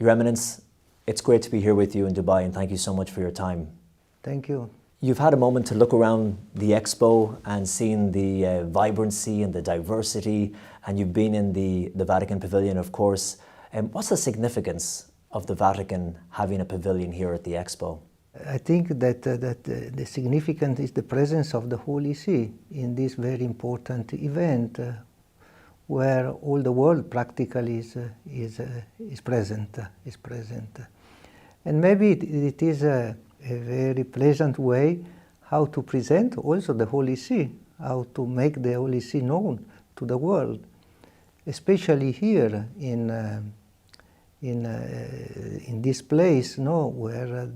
Your Eminence, it's great to be here with you in Dubai, and thank you so much for your time. Thank you. You've had a moment to look around the Expo and seen the vibrancy and the diversity, and you've been in the Vatican Pavilion, of course. What's the significance of the Vatican having a pavilion here at the Expo? I think that the significance is the presence of the Holy See in this very important event, where all the world practically is present. And maybe it is a very pleasant way how to present also the Holy See, how to make the Holy See known to the world, especially here in this place, where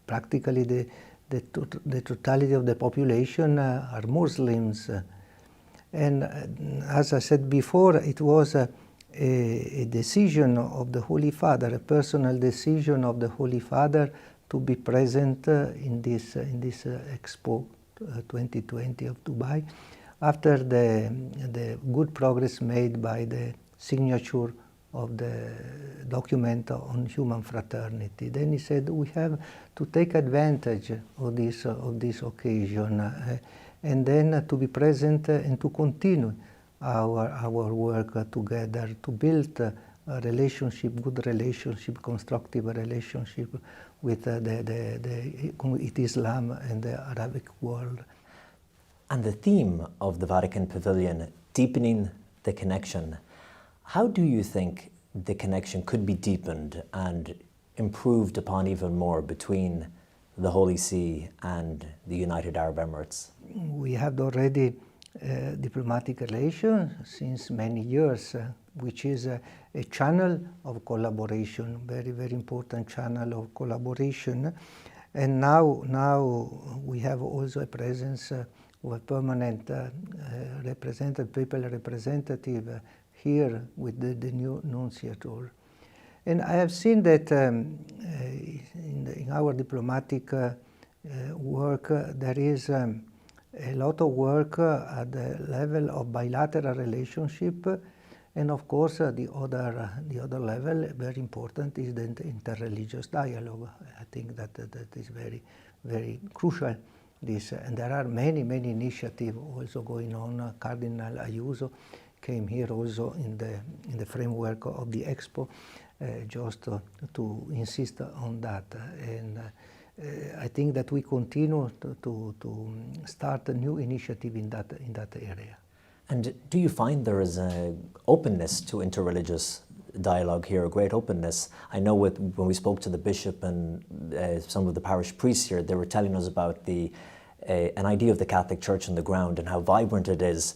practically the totality of the population are Muslims. And as I said before, it was a decision of the Holy Father, a personal decision of the Holy Father to be present in this Expo 2020 of Dubai, after the good progress made by the signature of the document on human fraternity. Then he said, we have to take advantage of this occasion and then to be present and to continue our work together, to build a relationship, good relationship, constructive relationship with Islam and the Arabic world. And the theme of the Vatican Pavilion, deepening the connection. How do you think the connection could be deepened and improved upon even more between the Holy See and the United Arab Emirates? We have already diplomatic relations since many years, which is a channel of collaboration, very, very important channel of collaboration. And now we have also a presence of a permanent papal representative here with the new nunciature. And I have seen that in our diplomatic work there is a lot of work at the level of bilateral relationship, and of course the other level, very important, is the interreligious dialogue. I think that is very, very crucial. And there are many initiatives also going on. Cardinal Ayuso came here also in the framework of the Expo, just to insist on that. And I think that we continue to start a new initiative in that area. And do you find there is an openness to interreligious dialogue here, a great openness? I know when we spoke to the bishop and some of the parish priests here, they were telling us about an idea of the Catholic Church on the ground and how vibrant it is,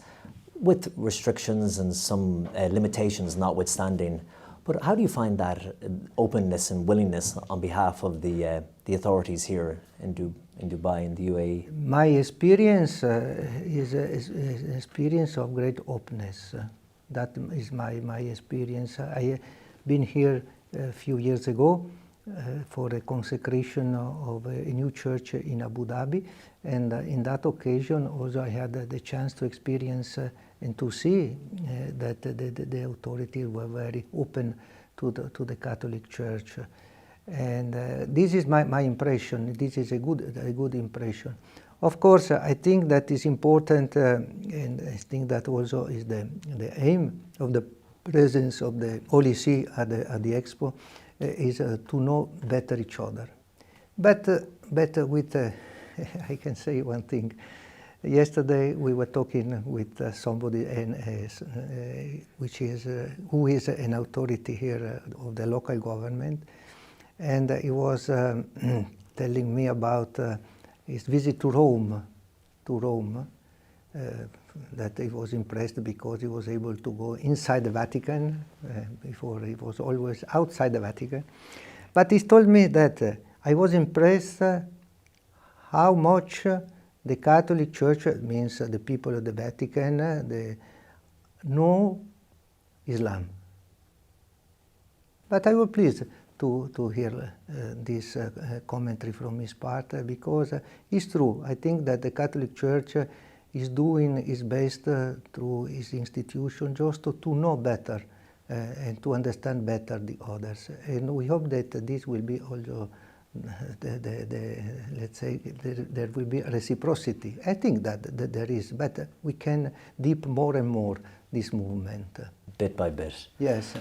with restrictions and some limitations notwithstanding. But how do you find that openness and willingness on behalf of the authorities here in Dubai, in the UAE? My experience is an experience of great openness. That is my experience. I have been here a few years ago for a consecration of a new church in Abu Dhabi, and in that occasion also I had the chance to experience and to see that the authorities were very open to the Catholic Church. And this is my impression. This is a good impression. Of course, I think that is important, and I think that also is the aim of the presence of the Holy See at the Expo, is to know better each other. But with, I can say one thing. Yesterday we were talking with somebody who is an authority here of the local government, and he was telling me about his visit to Rome, that he was impressed because he was able to go inside the Vatican. Before he was always outside the Vatican. But he told me that I was impressed how much the Catholic Church, means the people of the Vatican, they know Islam. But I was pleased to hear this commentary from his part, because it's true. I think that the Catholic Church is doing its best through its institution just to know better and to understand better the others. And we hope that this will be also, let's say, there will be reciprocity. I think that there is, but we can deep more and more this movement. Bit by bit. Yes.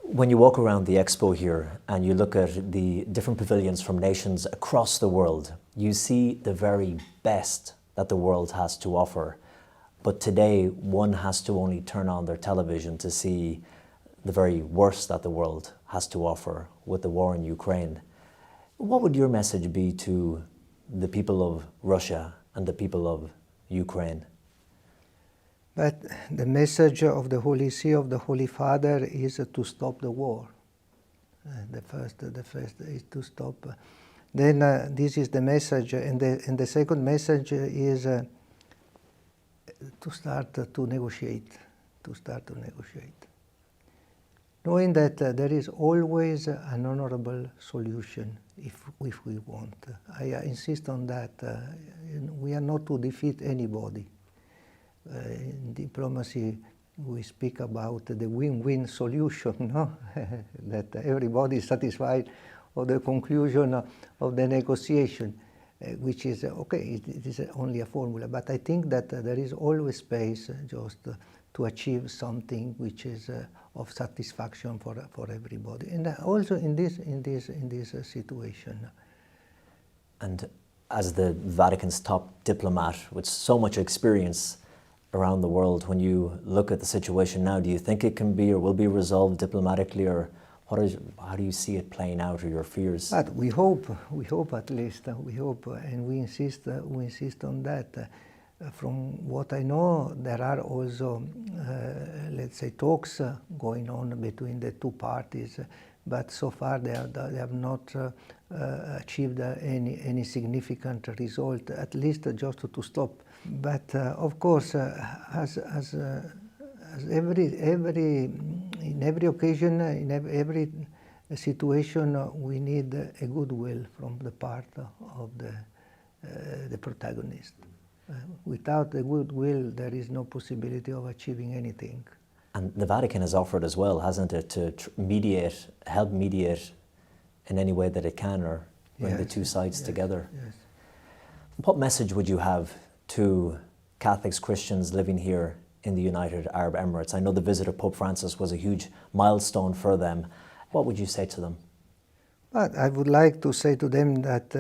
When you walk around the expo here and you look at the different pavilions from nations across the world, you see the very best that the world has to offer. But today, one has to only turn on their television to see the very worst that the world has to offer with the war in Ukraine. What would your message be to the people of Russia and the people of Ukraine? But the message of the Holy See, of the Holy Father, is to stop the war. The first is to stop. Then this is the message, and the second message is to start to negotiate. To start to negotiate, knowing that there is always an honorable solution if we want. I insist on that. We are not to defeat anybody. In diplomacy, we speak about the win-win solution, no? That everybody is satisfied of the conclusion of the negotiation, which is, okay, it is only a formula. But I think that there is always space just to achieve something which is of satisfaction for everybody, and also in this situation. And as the Vatican's top diplomat with so much experience around the world, when you look at the situation now, do you think it can be or will be resolved diplomatically, or how do you see it playing out, or your fears? But we hope at least, we hope, and we insist on that. From what I know, there are also, let's say, talks going on between the two parties, but so far they have not achieved any significant result, at least just to stop. But of course, as in every occasion, in every situation, we need a goodwill from the part of the protagonist. Without the goodwill, there is no possibility of achieving anything. And the Vatican has offered as well, hasn't it, to help mediate in any way that it can, or bring the two sides together. Yes. What message would you have to Catholics, Christians living here in the United Arab Emirates? I know the visit of Pope Francis was a huge milestone for them. What would you say to them? But I would like to say to them that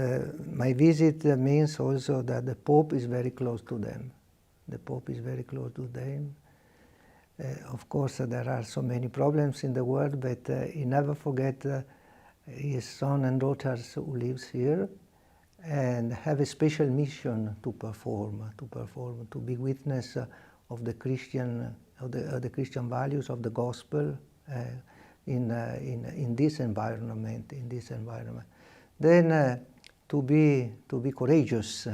my visit means also that the Pope is very close to them. The Pope is very close to them. Of course, there are so many problems in the world, but he never forget his son and daughters who lives here, and have a special mission to perform, to be witness of the Christian, the Christian values of the gospel. In this environment, then to be courageous.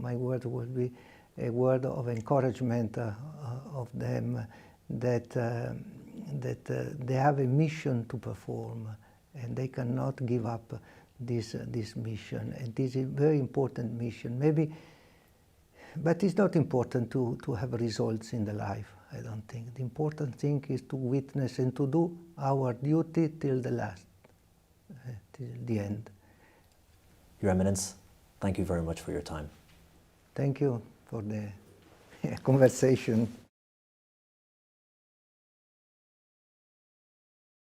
My word would be a word of encouragement of them that they have a mission to perform, and they cannot give up this mission. And this is a very important mission. Maybe, but it's not important to have results in the life. I don't think. The important thing is to witness and to do our duty till the last, till the end. Your Eminence, thank you very much for your time. Thank you for the conversation.